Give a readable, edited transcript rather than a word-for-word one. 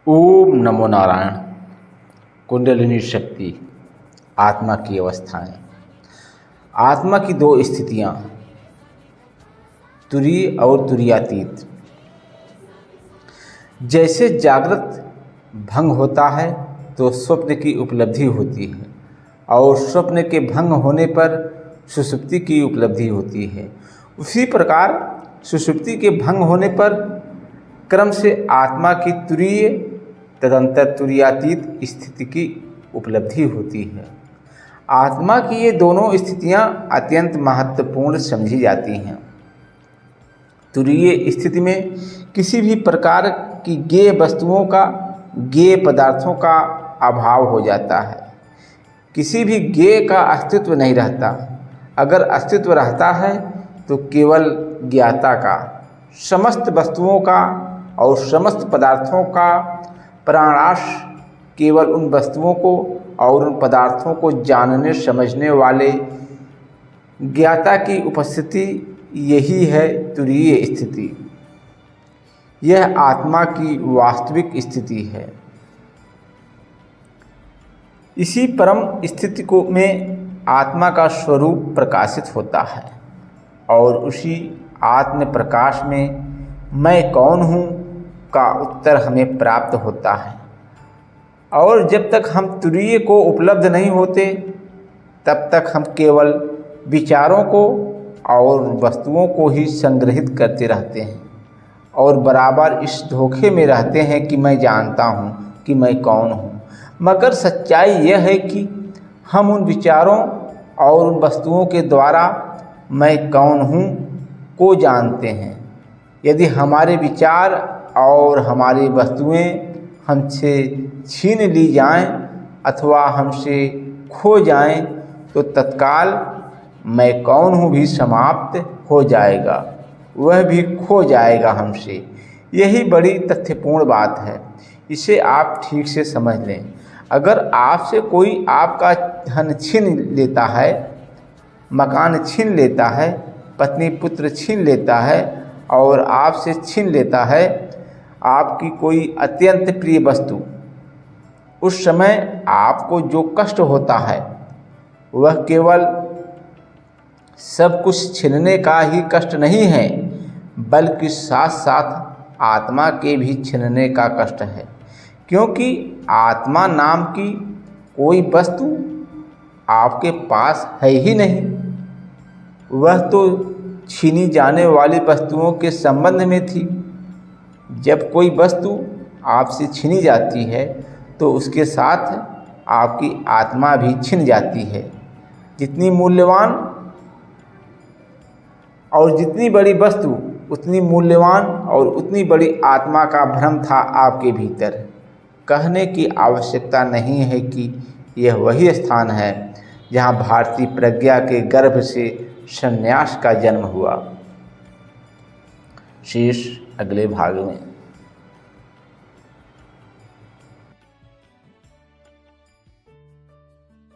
ओम नमो नारायण। कुंडलिनी शक्ति, आत्मा की अवस्थाएं। आत्मा की दो स्थितियां, तुरीय और तुरीयातीत। जैसे जागृत भंग होता है तो स्वप्न की उपलब्धि होती है और स्वप्न के भंग होने पर सुषुप्ति की उपलब्धि होती है। उसी प्रकार सुषुप्ति के भंग होने पर क्रम से आत्मा की तुरीय तदंतर तुरीयातीत स्थिति की उपलब्धि होती है। आत्मा की ये दोनों स्थितियां अत्यंत महत्वपूर्ण समझी जाती हैं। तुरीय स्थिति में किसी भी प्रकार की ज्ञेय वस्तुओं का, ज्ञेय पदार्थों का अभाव हो जाता है। किसी भी ज्ञेय का अस्तित्व नहीं रहता। अगर अस्तित्व रहता है तो केवल ज्ञाता का, समस्त वस्तुओं का और समस्त पदार्थों का प्राणाश केवल उन वस्तुओं को और उन पदार्थों को जानने समझने वाले ज्ञाता की उपस्थिति, यही है तुरीय स्थिति। यह आत्मा की वास्तविक स्थिति है। इसी परम स्थिति को में आत्मा का स्वरूप प्रकाशित होता है और उसी आत्म प्रकाश में मैं कौन हूँ का उत्तर हमें प्राप्त होता है। और जब तक हम तुरीय को उपलब्ध नहीं होते तब तक हम केवल विचारों को और वस्तुओं को ही संग्रहित करते रहते हैं और बराबर इस धोखे में रहते हैं कि मैं जानता हूँ कि मैं कौन हूँ। मगर सच्चाई यह है कि हम उन विचारों और उन वस्तुओं के द्वारा मैं कौन हूँ को जानते हैं। यदि हमारे विचार और हमारी वस्तुएं हमसे छीन ली जाएं अथवा हमसे खो जाएं तो तत्काल मैं कौन हूँ भी समाप्त हो जाएगा, वह भी खो जाएगा हमसे। यही बड़ी तथ्यपूर्ण बात है। इसे आप ठीक से समझ लें। अगर आपसे कोई आपका धन छीन लेता है, मकान छीन लेता है, पत्नी पुत्र छीन लेता है और आपसे छीन लेता है आपकी कोई अत्यंत प्रिय वस्तु, उस समय आपको जो कष्ट होता है वह केवल सब कुछ छीनने का ही कष्ट नहीं है, बल्कि साथ साथ आत्मा के भी छीनने का कष्ट है। क्योंकि आत्मा नाम की कोई वस्तु आपके पास है ही नहीं। वह तो छीनी जाने वाली वस्तुओं के संबंध में थी। जब कोई वस्तु आपसे छीनी जाती है तो उसके साथ आपकी आत्मा भी छिन जाती है। जितनी मूल्यवान और जितनी बड़ी वस्तु उतनी मूल्यवान और उतनी बड़ी आत्मा का भ्रम था आपके भीतर। कहने की आवश्यकता नहीं है कि यह वही स्थान है जहाँ भारतीय प्रज्ञा के गर्भ से संन्यास का जन्म हुआ। शेष अगले भाग में।